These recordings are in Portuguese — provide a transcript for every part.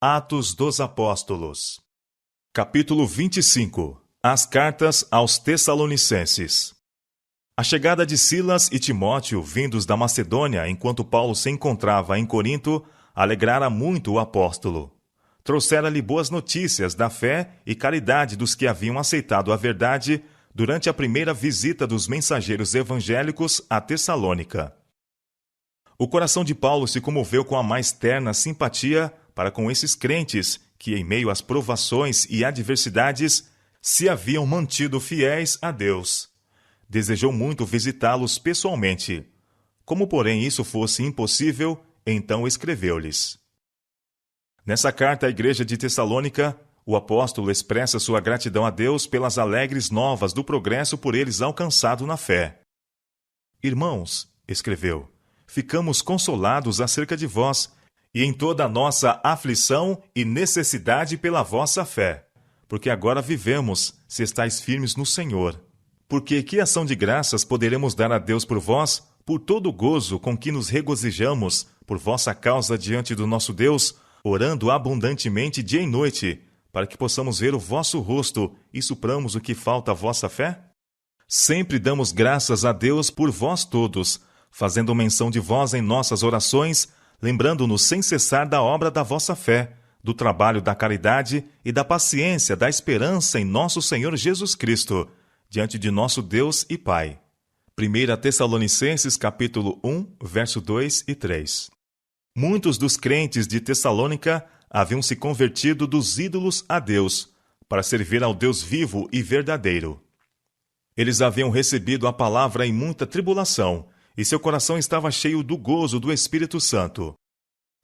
Atos dos Apóstolos. Capítulo 25. As cartas aos Tessalonicenses. A chegada de Silas e Timóteo, vindos da Macedônia, enquanto Paulo se encontrava em Corinto, alegrara muito o apóstolo. Trouxera-lhe boas notícias da fé e caridade dos que haviam aceitado a verdade durante a primeira visita dos mensageiros evangélicos a Tessalônica. O coração de Paulo se comoveu com a mais terna simpatia para com esses crentes que, em meio às provações e adversidades, se haviam mantido fiéis a Deus. Desejou muito visitá-los pessoalmente. Como, porém, isso fosse impossível, então escreveu-lhes. Nessa carta à igreja de Tessalônica, o apóstolo expressa sua gratidão a Deus pelas alegres novas do progresso por eles alcançado na fé. Irmãos, escreveu, ficamos consolados acerca de vós, e em toda a nossa aflição e necessidade pela vossa fé, porque agora vivemos, se estáis firmes no Senhor. Porque que ação de graças poderemos dar a Deus por vós, por todo o gozo com que nos regozijamos, por vossa causa diante do nosso Deus, orando abundantemente dia e noite, para que possamos ver o vosso rosto e supramos o que falta à vossa fé? Sempre damos graças a Deus por vós todos, fazendo menção de vós em nossas orações, lembrando-nos sem cessar da obra da vossa fé, do trabalho da caridade e da paciência da esperança em nosso Senhor Jesus Cristo, diante de nosso Deus e Pai. 1 Tessalonicenses capítulo 1, verso 2 e 3. Muitos dos crentes de Tessalônica haviam se convertido dos ídolos a Deus, para servir ao Deus vivo e verdadeiro. Eles haviam recebido a palavra em muita tribulação, e seu coração estava cheio do gozo do Espírito Santo.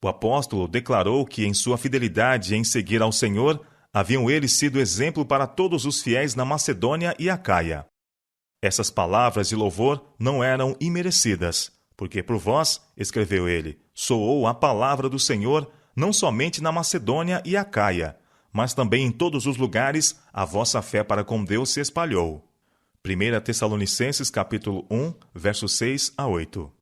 O apóstolo declarou que, em sua fidelidade em seguir ao Senhor, haviam eles sido exemplo para todos os fiéis na Macedônia e Acaia. Essas palavras de louvor não eram imerecidas, porque por vós, escreveu ele, soou a palavra do Senhor, não somente na Macedônia e Acaia, mas também em todos os lugares a vossa fé para com Deus se espalhou. 1 Tessalonicenses capítulo 1, versos 6 a 8.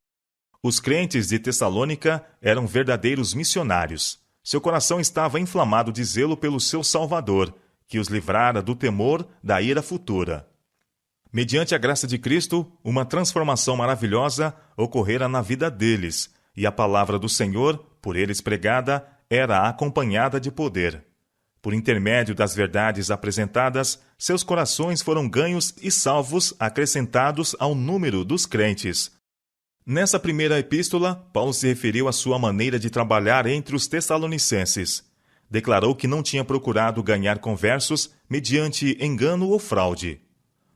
Os crentes de Tessalônica eram verdadeiros missionários. Seu coração estava inflamado de zelo pelo seu Salvador, que os livrara do temor da ira futura. Mediante a graça de Cristo, uma transformação maravilhosa ocorrera na vida deles, e a palavra do Senhor, por eles pregada, era acompanhada de poder. Por intermédio das verdades apresentadas, seus corações foram ganhos e salvos, acrescentados ao número dos crentes. Nessa primeira epístola, Paulo se referiu à sua maneira de trabalhar entre os tessalonicenses. Declarou que não tinha procurado ganhar conversos mediante engano ou fraude.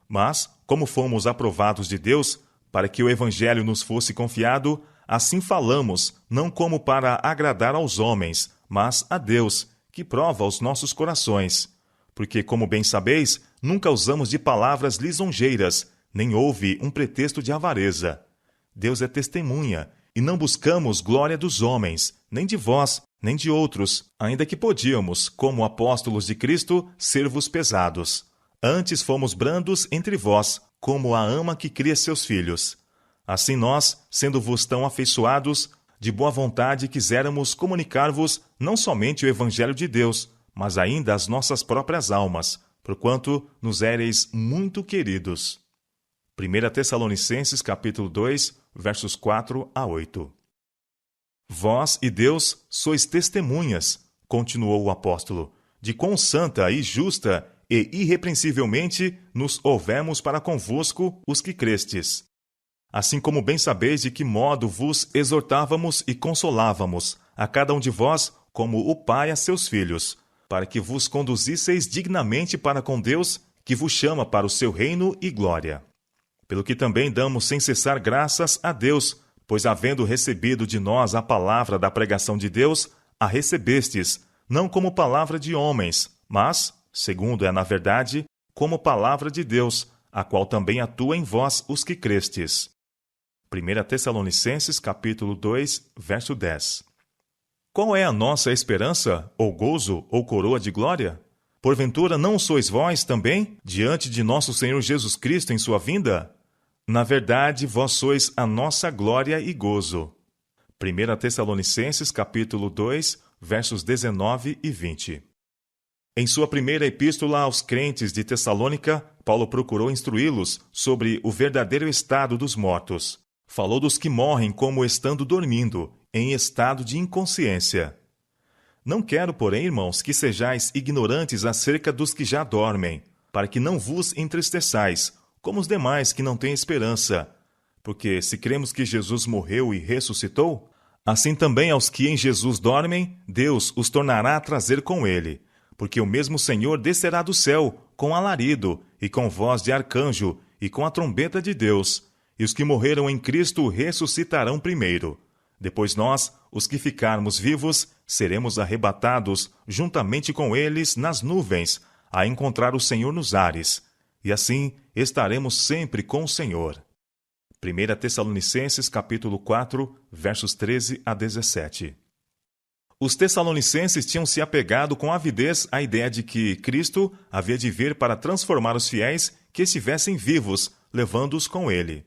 Mas, como fomos aprovados de Deus, para que o evangelho nos fosse confiado, assim falamos, não como para agradar aos homens, mas a Deus, que prova os nossos corações. Porque, como bem sabeis, nunca usamos de palavras lisonjeiras, nem houve um pretexto de avareza. Deus é testemunha, e não buscamos glória dos homens, nem de vós, nem de outros, ainda que podíamos, como apóstolos de Cristo, ser-vos pesados. Antes fomos brandos entre vós, como a ama que cria seus filhos. Assim nós, sendo-vos tão afeiçoados, de boa vontade quiséramos comunicar-vos não somente o Evangelho de Deus, mas ainda as nossas próprias almas, porquanto nos éreis muito queridos. 1 Tessalonicenses capítulo 2, versos 4 a 8. Vós e Deus sois testemunhas, continuou o apóstolo, de quão santa e justa e irrepreensivelmente nos houvemos para convosco os que crestes. Assim como bem sabeis de que modo vos exortávamos e consolávamos, a cada um de vós, como o pai a seus filhos, para que vos conduzisseis dignamente para com Deus, que vos chama para o seu reino e glória. Pelo que também damos sem cessar graças a Deus, pois havendo recebido de nós a palavra da pregação de Deus, a recebestes, não como palavra de homens, mas, segundo é na verdade, como palavra de Deus, a qual também atua em vós os que crestes. 1 Tessalonicenses capítulo 2, verso 10. Qual é a nossa esperança, ou gozo, ou coroa de glória? Porventura não sois vós também, diante de nosso Senhor Jesus Cristo em sua vinda? Na verdade, vós sois a nossa glória e gozo. 1 Tessalonicenses capítulo 2, versos 19 e 20. Em sua primeira epístola aos crentes de Tessalônica, Paulo procurou instruí-los sobre o verdadeiro estado dos mortos. Falou dos que morrem como estando dormindo, em estado de inconsciência. Não quero, porém, irmãos, que sejais ignorantes acerca dos que já dormem, para que não vos entristeçais, como os demais que não têm esperança. Porque se cremos que Jesus morreu e ressuscitou, assim também aos que em Jesus dormem, Deus os tornará a trazer com ele. Porque o mesmo Senhor descerá do céu, com alarido, e com voz de arcanjo, e com a trombeta de Deus. E os que morreram em Cristo ressuscitarão primeiro. Depois nós, os que ficarmos vivos, seremos arrebatados juntamente com eles nas nuvens, a encontrar o Senhor nos ares. E assim estaremos sempre com o Senhor. 1 Tessalonicenses capítulo 4, versos 13 a 17. Os tessalonicenses tinham se apegado com avidez à ideia de que Cristo havia de vir para transformar os fiéis que estivessem vivos, levando-os com ele.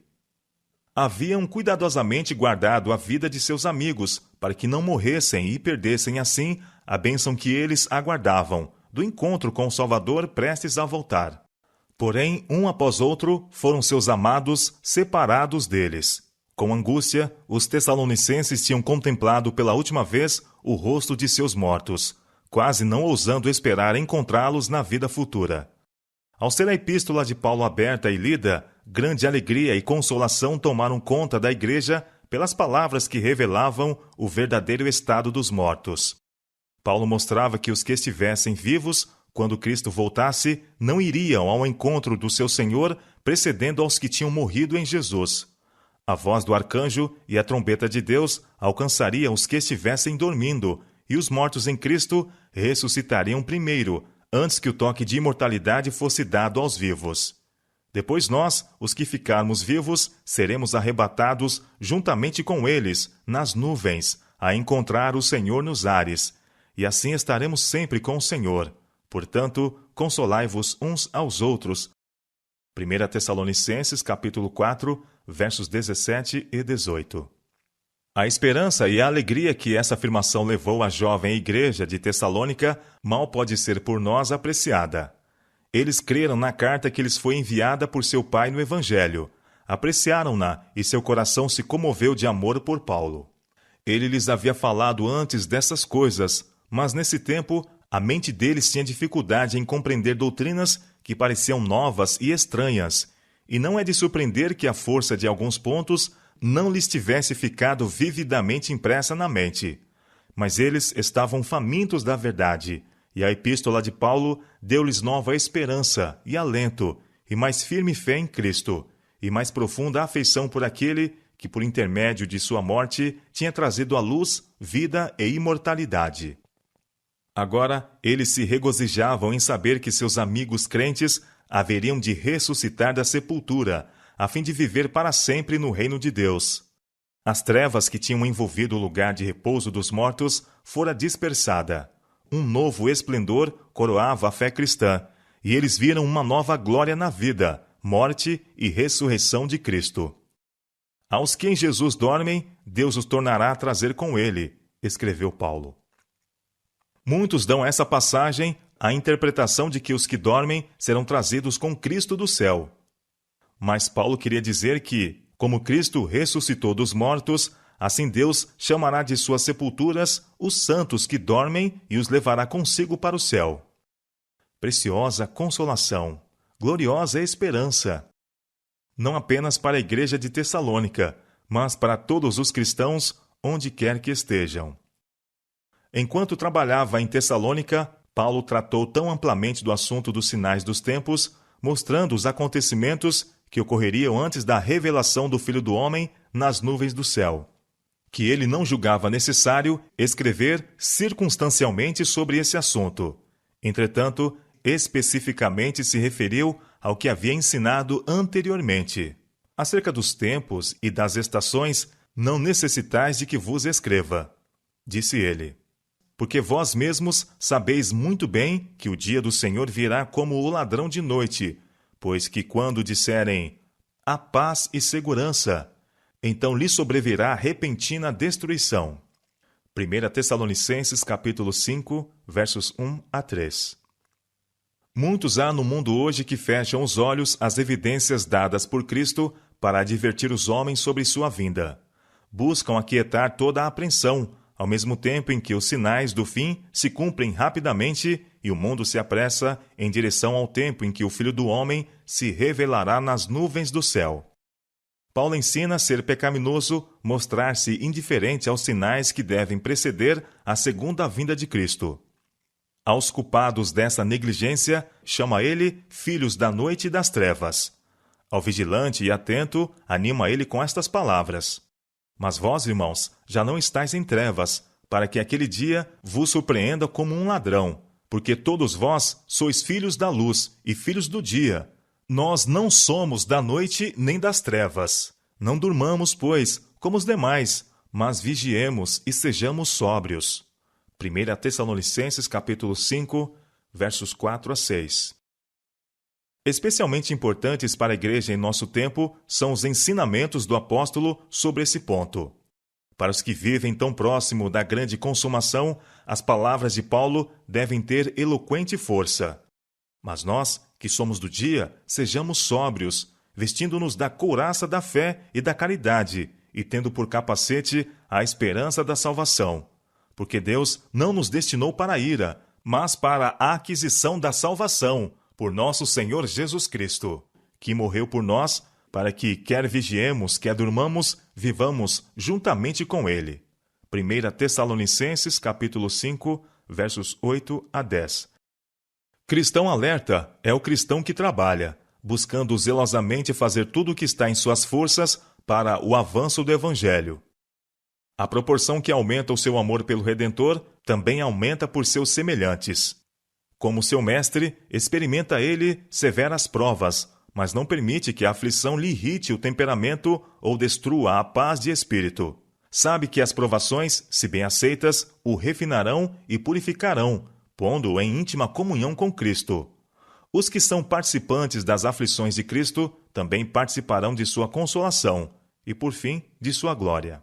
Haviam cuidadosamente guardado a vida de seus amigos, para que não morressem e perdessem assim a bênção que eles aguardavam, do encontro com o Salvador prestes a voltar. Porém, um após outro, foram seus amados separados deles. Com angústia, os tessalonicenses tinham contemplado pela última vez o rosto de seus mortos, quase não ousando esperar encontrá-los na vida futura. Ao ser a epístola de Paulo aberta e lida, grande alegria e consolação tomaram conta da igreja pelas palavras que revelavam o verdadeiro estado dos mortos. Paulo mostrava que os que estivessem vivos, quando Cristo voltasse, não iriam ao encontro do seu Senhor, precedendo aos que tinham morrido em Jesus. A voz do arcanjo e a trombeta de Deus alcançariam os que estivessem dormindo, e os mortos em Cristo ressuscitariam primeiro, antes que o toque de imortalidade fosse dado aos vivos. Depois nós, os que ficarmos vivos, seremos arrebatados juntamente com eles, nas nuvens, a encontrar o Senhor nos ares, e assim estaremos sempre com o Senhor. Portanto, consolai-vos uns aos outros. 1 Tessalonicenses capítulo 4, versos 17 e 18. A esperança e a alegria que essa afirmação levou à jovem igreja de Tessalônica mal pode ser por nós apreciada. Eles creram na carta que lhes foi enviada por seu pai no Evangelho, apreciaram-na e seu coração se comoveu de amor por Paulo. Ele lhes havia falado antes dessas coisas, mas nesse tempo a mente deles tinha dificuldade em compreender doutrinas que pareciam novas e estranhas, e não é de surpreender que a força de alguns pontos não lhes tivesse ficado vividamente impressa na mente. Mas eles estavam famintos da verdade, e a epístola de Paulo deu-lhes nova esperança e alento, e mais firme fé em Cristo, e mais profunda afeição por aquele que, por intermédio de sua morte, tinha trazido à luz vida e imortalidade. Agora, eles se regozijavam em saber que seus amigos crentes haveriam de ressuscitar da sepultura, a fim de viver para sempre no reino de Deus. As trevas que tinham envolvido o lugar de repouso dos mortos fora dispersada. Um novo esplendor coroava a fé cristã, e eles viram uma nova glória na vida, morte e ressurreição de Cristo. Aos que em Jesus dormem, Deus os tornará a trazer com ele, escreveu Paulo. Muitos dão essa passagem a interpretação de que os que dormem serão trazidos com Cristo do céu. Mas Paulo queria dizer que, como Cristo ressuscitou dos mortos, assim Deus chamará de suas sepulturas os santos que dormem e os levará consigo para o céu. Preciosa consolação, gloriosa esperança. Não apenas para a igreja de Tessalônica, mas para todos os cristãos, onde quer que estejam. Enquanto trabalhava em Tessalônica, Paulo tratou tão amplamente do assunto dos sinais dos tempos, mostrando os acontecimentos que ocorreriam antes da revelação do Filho do Homem nas nuvens do céu, que ele não julgava necessário escrever circunstancialmente sobre esse assunto. Entretanto, especificamente se referiu ao que havia ensinado anteriormente. Acerca dos tempos e das estações, não necessitais de que vos escreva, disse ele. Porque vós mesmos sabeis muito bem que o dia do Senhor virá como o ladrão de noite, pois que quando disserem a paz e segurança, então lhe sobrevirá repentina destruição. 1 Tessalonicenses capítulo 5, versos 1 a 3. Muitos há no mundo hoje que fecham os olhos às evidências dadas por Cristo para advertir os homens sobre sua vinda. Buscam aquietar toda a apreensão, ao mesmo tempo em que os sinais do fim se cumprem rapidamente e o mundo se apressa em direção ao tempo em que o Filho do Homem se revelará nas nuvens do céu. Paulo ensina a ser pecaminoso mostrar-se indiferente aos sinais que devem preceder a segunda vinda de Cristo. Aos culpados dessa negligência, chama ele filhos da noite e das trevas. Ao vigilante e atento, anima ele com estas palavras: Mas vós, irmãos, já não estáis em trevas, para que aquele dia vos surpreenda como um ladrão, porque todos vós sois filhos da luz e filhos do dia. Nós não somos da noite nem das trevas. Não durmamos, pois, como os demais, mas vigiemos e sejamos sóbrios. 1 Tessalonicenses capítulo 5, versos 4 a 6. Especialmente importantes para a igreja em nosso tempo são os ensinamentos do apóstolo sobre esse ponto. Para os que vivem tão próximo da grande consumação, as palavras de Paulo devem ter eloquente força. Mas nós, que somos do dia, sejamos sóbrios, vestindo-nos da couraça da fé e da caridade, e tendo por capacete a esperança da salvação. Porque Deus não nos destinou para a ira, mas para a aquisição da salvação, por nosso Senhor Jesus Cristo, que morreu por nós, para que, quer vigiemos, quer durmamos, vivamos juntamente com Ele. 1 Tessalonicenses capítulo 5, versos 8 a 10. Cristão alerta é o cristão que trabalha, buscando zelosamente fazer tudo o que está em suas forças para o avanço do Evangelho. A proporção que aumenta o seu amor pelo Redentor também aumenta por seus semelhantes. Como seu mestre, experimenta ele severas provas, mas não permite que a aflição lhe irrite o temperamento ou destrua a paz de espírito. Sabe que as provações, se bem aceitas, o refinarão e purificarão, pondo-o em íntima comunhão com Cristo. Os que são participantes das aflições de Cristo também participarão de sua consolação e, por fim, de sua glória.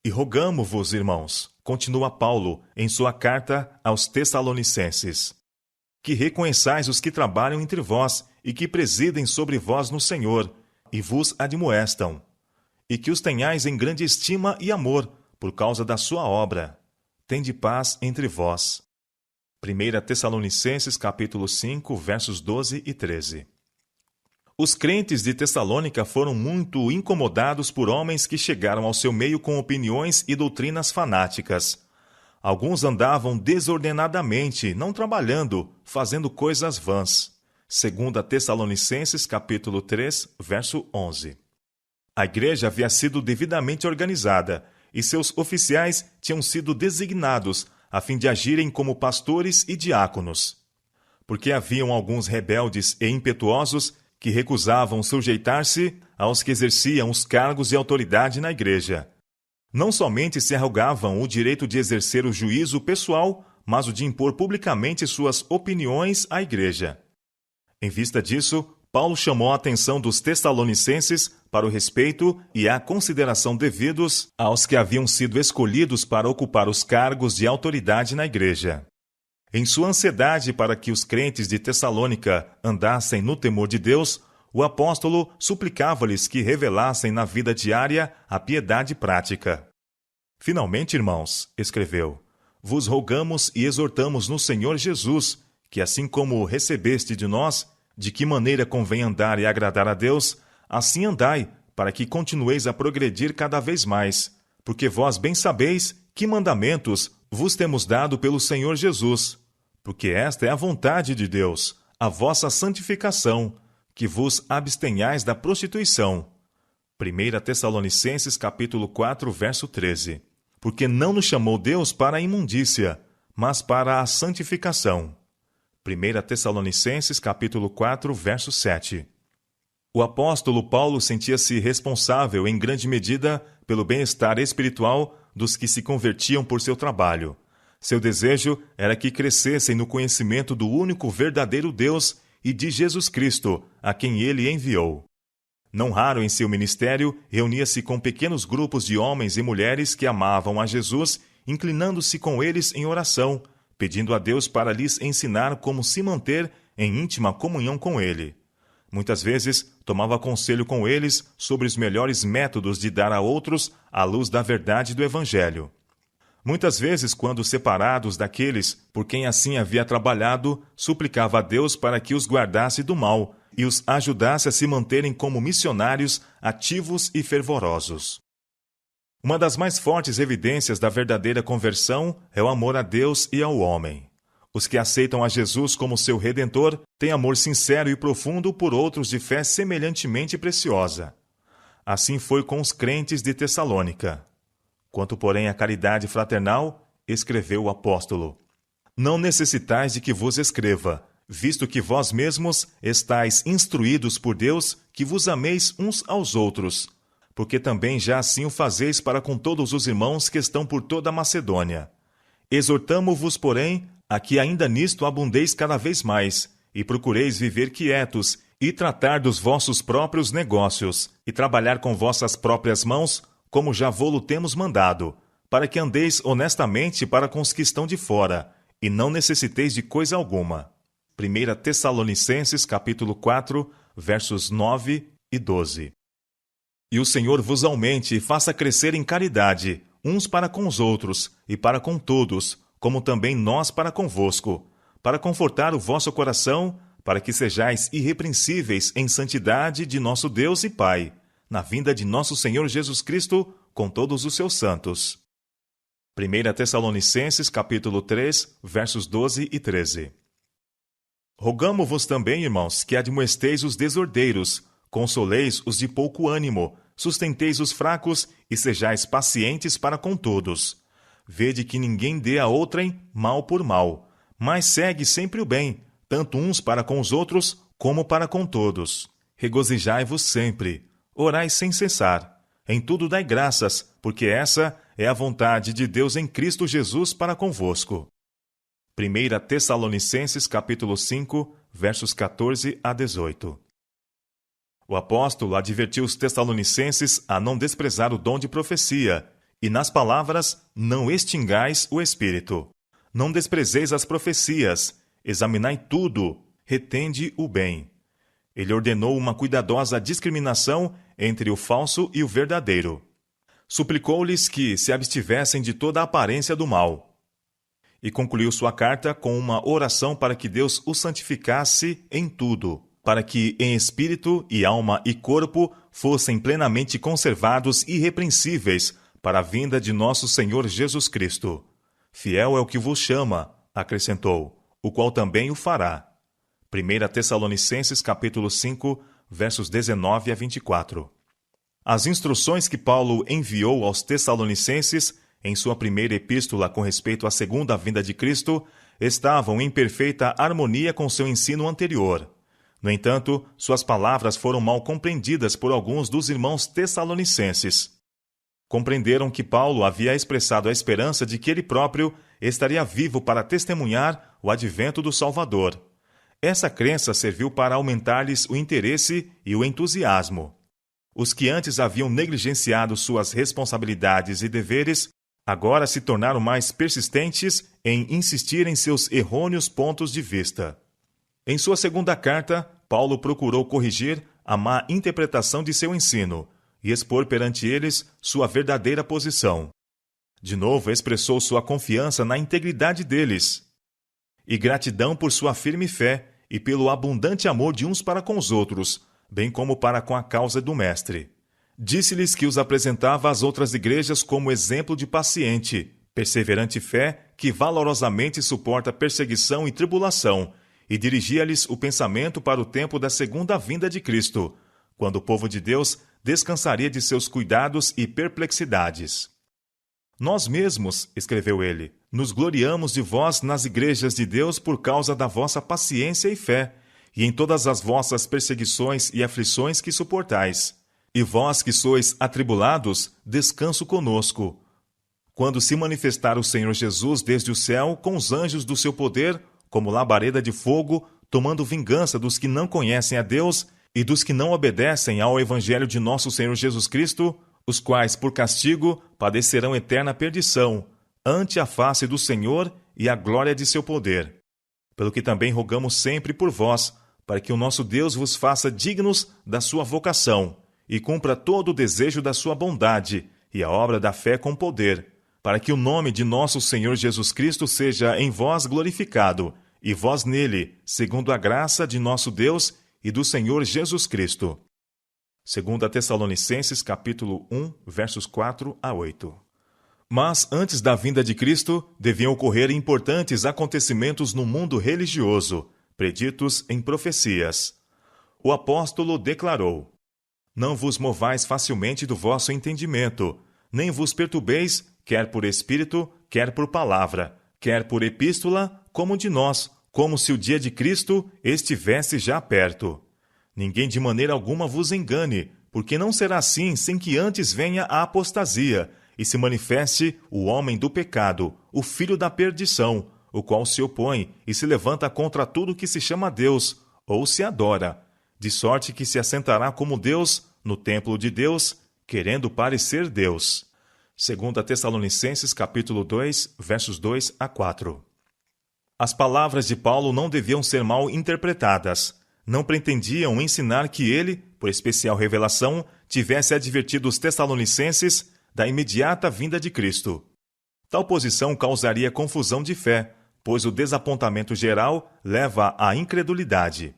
E rogamo-vos, irmãos, continua Paulo em sua carta aos Tessalonicenses, que reconheçais os que trabalham entre vós e que presidem sobre vós no Senhor, e vos admoestam, e que os tenhais em grande estima e amor, por causa da sua obra. Tende paz entre vós. 1 Tessalonicenses capítulo 5, versos 12 e 13. Os crentes de Tessalônica foram muito incomodados por homens que chegaram ao seu meio com opiniões e doutrinas fanáticas. Alguns andavam desordenadamente, não trabalhando, fazendo coisas vãs. 2 Tessalonicenses capítulo 3, verso 11. A igreja havia sido devidamente organizada e seus oficiais tinham sido designados a fim de agirem como pastores e diáconos. Porque haviam alguns rebeldes e impetuosos que recusavam sujeitar-se aos que exerciam os cargos de autoridade na igreja. Não somente se arrogavam o direito de exercer o juízo pessoal, mas o de impor publicamente suas opiniões à igreja. Em vista disso, Paulo chamou a atenção dos tessalonicenses para o respeito e a consideração devidos aos que haviam sido escolhidos para ocupar os cargos de autoridade na igreja. Em sua ansiedade para que os crentes de Tessalônica andassem no temor de Deus, o apóstolo suplicava-lhes que revelassem na vida diária a piedade prática. Finalmente, irmãos, escreveu, vos rogamos e exortamos no Senhor Jesus, que assim como recebeste de nós, de que maneira convém andar e agradar a Deus, assim andai, para que continueis a progredir cada vez mais, porque vós bem sabeis que mandamentos vos temos dado pelo Senhor Jesus, porque esta é a vontade de Deus, a vossa santificação, que vos abstenhais da prostituição. 1 Tessalonicenses capítulo 4, verso 13. Porque não nos chamou Deus para a imundícia, mas para a santificação. 1 Tessalonicenses capítulo 4, verso 7. O apóstolo Paulo sentia-se responsável em grande medida pelo bem-estar espiritual dos que se convertiam por seu trabalho. Seu desejo era que crescessem no conhecimento do único verdadeiro Deus e de Jesus Cristo, a quem ele enviou. Não raro em seu ministério, reunia-se com pequenos grupos de homens e mulheres que amavam a Jesus inclinando-se com eles em oração, pedindo a Deus para lhes ensinar como se manter em íntima comunhão com Ele. Muitas vezes, tomava conselho com eles sobre os melhores métodos de dar a outros a luz da verdade do Evangelho. Muitas vezes, quando separados daqueles por quem assim havia trabalhado, suplicava a Deus para que os guardasse do mal e os ajudasse a se manterem como missionários ativos e fervorosos. Uma das mais fortes evidências da verdadeira conversão é o amor a Deus e ao homem. Os que aceitam a Jesus como seu Redentor têm amor sincero e profundo por outros de fé semelhantemente preciosa. Assim foi com os crentes de Tessalônica. Quanto, porém, à caridade fraternal, escreveu o apóstolo: Não necessitais de que vos escreva, visto que vós mesmos estáis instruídos por Deus que vos ameis uns aos outros, porque também já assim o fazeis para com todos os irmãos que estão por toda a Macedônia. Exortamo-vos, porém, a que ainda nisto abundeis cada vez mais, e procureis viver quietos, e tratar dos vossos próprios negócios, e trabalhar com vossas próprias mãos, como já vô-lo temos mandado, para que andeis honestamente para com os que estão de fora, e não necessiteis de coisa alguma. 1 Tessalonicenses, capítulo 4, versos 9 e 12. E o Senhor vos aumente e faça crescer em caridade, uns para com os outros, e para com todos, como também nós para convosco, para confortar o vosso coração, para que sejais irrepreensíveis em santidade de nosso Deus e Pai, na vinda de nosso Senhor Jesus Cristo, com todos os seus santos. 1 Tessalonicenses, capítulo 3, versos 12 e 13. Rogamo-vos também, irmãos, que admoesteis os desordeiros, consoleis os de pouco ânimo, sustenteis os fracos e sejais pacientes para com todos. Vede que ninguém dê a outrem mal por mal, mas segue sempre o bem, tanto uns para com os outros, como para com todos. Regozijai-vos sempre, orai sem cessar. Em tudo dai graças, porque essa é a vontade de Deus em Cristo Jesus para convosco. 1 Tessalonicenses, capítulo 5, versos 14 a 18. O apóstolo advertiu os tessalonicenses a não desprezar o dom de profecia, e nas palavras, não extingais o Espírito. Não desprezeis as profecias, examinai tudo, retende o bem. Ele ordenou uma cuidadosa discriminação entre o falso e o verdadeiro. Suplicou-lhes que se abstivessem de toda a aparência do mal. E concluiu sua carta com uma oração para que Deus o santificasse em tudo, para que em espírito e alma e corpo fossem plenamente conservados irrepreensíveis para a vinda de nosso Senhor Jesus Cristo. Fiel é o que vos chama, acrescentou, o qual também o fará. 1 Tessalonicenses, capítulo 5, versos 19 a 24. As instruções que Paulo enviou aos Tessalonicenses em sua primeira epístola com respeito à segunda vinda de Cristo estavam em perfeita harmonia com seu ensino anterior. No entanto, suas palavras foram mal compreendidas por alguns dos irmãos tessalonicenses. Compreenderam que Paulo havia expressado a esperança de que ele próprio estaria vivo para testemunhar o advento do Salvador. Essa crença serviu para aumentar-lhes o interesse e o entusiasmo. Os que antes haviam negligenciado suas responsabilidades e deveres, agora se tornaram mais persistentes em insistir em seus errôneos pontos de vista. Em sua segunda carta, Paulo procurou corrigir a má interpretação de seu ensino e expor perante eles sua verdadeira posição. De novo, expressou sua confiança na integridade deles e gratidão por sua firme fé e pelo abundante amor de uns para com os outros, bem como para com a causa do Mestre. Disse-lhes que os apresentava às outras igrejas como exemplo de paciente, perseverante fé que valorosamente suporta perseguição e tribulação, e dirigia-lhes o pensamento para o tempo da segunda vinda de Cristo, quando o povo de Deus descansaria de seus cuidados e perplexidades. Nós mesmos, escreveu ele, nos gloriamos de vós nas igrejas de Deus por causa da vossa paciência e fé, e em todas as vossas perseguições e aflições que suportais. E vós que sois atribulados, descanso conosco. Quando se manifestar o Senhor Jesus desde o céu com os anjos do seu poder, como labareda de fogo, tomando vingança dos que não conhecem a Deus e dos que não obedecem ao Evangelho de nosso Senhor Jesus Cristo, os quais, por castigo, padecerão eterna perdição, ante a face do Senhor e a glória de seu poder. Pelo que também rogamos sempre por vós, para que o nosso Deus vos faça dignos da sua vocação, e cumpra todo o desejo da sua bondade, e a obra da fé com poder, para que o nome de nosso Senhor Jesus Cristo seja em vós glorificado, e vós nele, segundo a graça de nosso Deus e do Senhor Jesus Cristo. 2 Tessalonicenses, capítulo 1, versos 4 a 8. Mas, antes da vinda de Cristo, deviam ocorrer importantes acontecimentos no mundo religioso, preditos em profecias. O apóstolo declarou: Não vos movais facilmente do vosso entendimento, nem vos perturbeis, quer por espírito, quer por palavra, quer por epístola, como de nós, como se o dia de Cristo estivesse já perto. Ninguém de maneira alguma vos engane, porque não será assim sem que antes venha a apostasia, e se manifeste o homem do pecado, o filho da perdição, o qual se opõe e se levanta contra tudo que se chama Deus, ou se adora, de sorte que se assentará como Deus no templo de Deus, querendo parecer Deus. 2 Tessalonicenses, capítulo 2, versos 2 a 4. As palavras de Paulo não deviam ser mal interpretadas. Não pretendiam ensinar que ele, por especial revelação, tivesse advertido os tessalonicenses da imediata vinda de Cristo. Tal posição causaria confusão de fé, pois o desapontamento geral leva à incredulidade.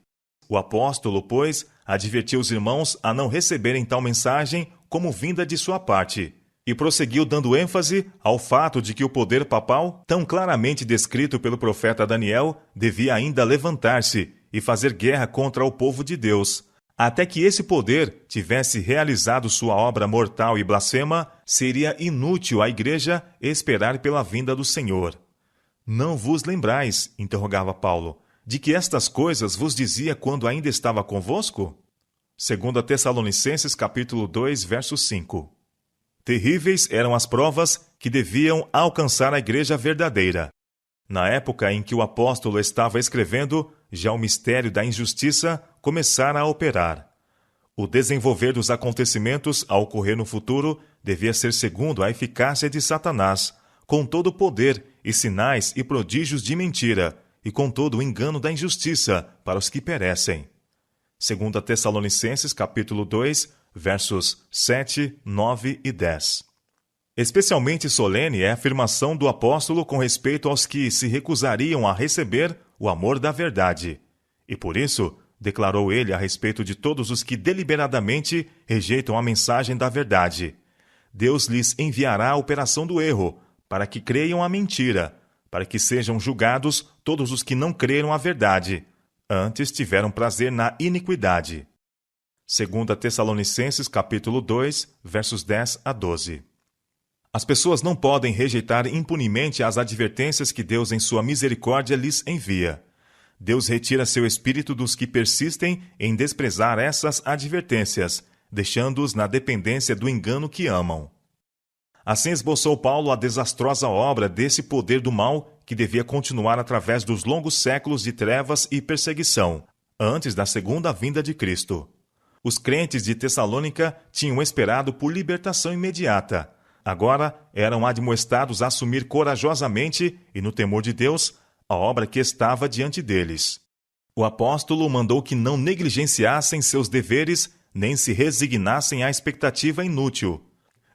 O apóstolo, pois, advertiu os irmãos a não receberem tal mensagem como vinda de sua parte, e prosseguiu dando ênfase ao fato de que o poder papal, tão claramente descrito pelo profeta Daniel, devia ainda levantar-se e fazer guerra contra o povo de Deus. Até que esse poder tivesse realizado sua obra mortal e blasfema, seria inútil à igreja esperar pela vinda do Senhor. Não vos lembrais, interrogava Paulo, de que estas coisas vos dizia quando ainda estava convosco? 2 Tessalonicenses, capítulo 2, verso 5. Terríveis eram as provas que deviam alcançar a igreja verdadeira. Na época em que o apóstolo estava escrevendo, já o mistério da injustiça começara a operar. O desenvolver dos acontecimentos a ocorrer no futuro devia ser segundo a eficácia de Satanás, com todo o poder e sinais e prodígios de mentira, e com todo o engano da injustiça para os que perecem. 2 Tessalonicenses, capítulo 2, versos 7, 9 e 10. Especialmente solene é a afirmação do apóstolo com respeito aos que se recusariam a receber o amor da verdade. E por isso, declarou ele a respeito de todos os que deliberadamente rejeitam a mensagem da verdade: Deus lhes enviará a operação do erro, para que creiam a mentira, para que sejam julgados todos os que não creram a verdade, antes tiveram prazer na iniquidade. 2 Tessalonicenses, capítulo 2, versos 10 a 12. As pessoas não podem rejeitar impunemente as advertências que Deus, em sua misericórdia, lhes envia. Deus retira seu espírito dos que persistem em desprezar essas advertências, deixando-os na dependência do engano que amam. Assim esboçou Paulo a desastrosa obra desse poder do mal que devia continuar através dos longos séculos de trevas e perseguição, antes da segunda vinda de Cristo. Os crentes de Tessalônica tinham esperado por libertação imediata. Agora eram admoestados a assumir corajosamente e no temor de Deus a obra que estava diante deles. O apóstolo mandou que não negligenciassem seus deveres nem se resignassem à expectativa inútil.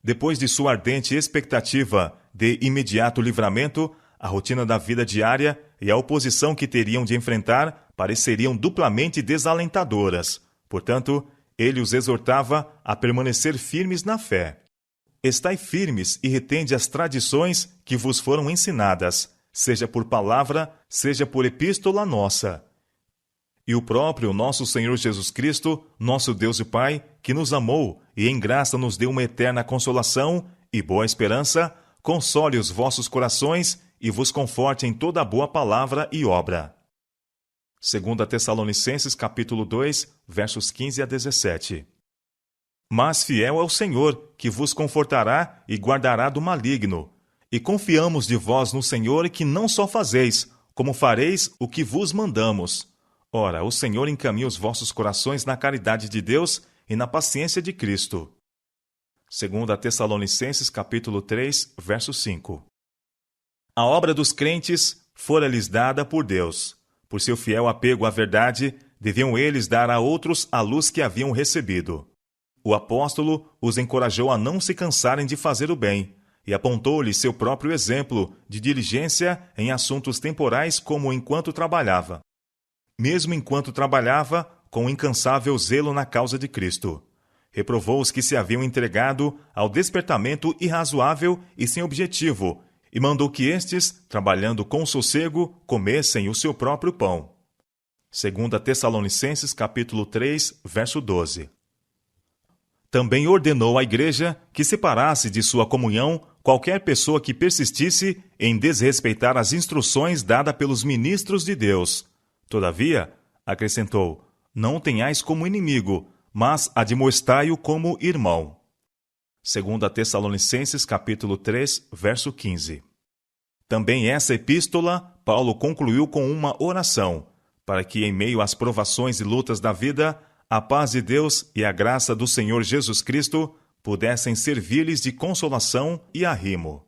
Depois de sua ardente expectativa de imediato livramento, a rotina da vida diária e a oposição que teriam de enfrentar pareceriam duplamente desalentadoras. Portanto, ele os exortava a permanecer firmes na fé. Estai firmes e retende as tradições que vos foram ensinadas, seja por palavra, seja por epístola nossa. E o próprio nosso Senhor Jesus Cristo, nosso Deus e Pai, que nos amou e em graça nos deu uma eterna consolação e boa esperança, console os vossos corações e vos conforte em toda a boa palavra e obra. 2 Tessalonicenses, capítulo 2, versos 15 a 17. Mas fiel é o Senhor, que vos confortará e guardará do maligno. E confiamos de vós no Senhor que não só fazeis, como fareis o que vos mandamos. Ora, o Senhor encaminha os vossos corações na caridade de Deus e na paciência de Cristo. 2 Tessalonicenses, capítulo 3, verso 5. A obra dos crentes fora-lhes dada por Deus. Por seu fiel apego à verdade, deviam eles dar a outros a luz que haviam recebido. O apóstolo os encorajou a não se cansarem de fazer o bem e apontou-lhes seu próprio exemplo de diligência em assuntos temporais como enquanto trabalhava. Mesmo enquanto trabalhava, com incansável zelo na causa de Cristo. Reprovou os que se haviam entregado ao despertamento irrazoável e sem objetivo, e mandou que estes, trabalhando com sossego, comessem o seu próprio pão. 2 Tessalonicenses capítulo 3, verso 12. Também ordenou à igreja que separasse de sua comunhão qualquer pessoa que persistisse em desrespeitar as instruções dadas pelos ministros de Deus. Todavia, acrescentou, não tenhais como inimigo, mas admoestai-o como irmão. 2 Tessalonicenses capítulo 3, verso 15. Também essa epístola, Paulo concluiu com uma oração, para que em meio às provações e lutas da vida, a paz de Deus e a graça do Senhor Jesus Cristo pudessem servir-lhes de consolação e arrimo.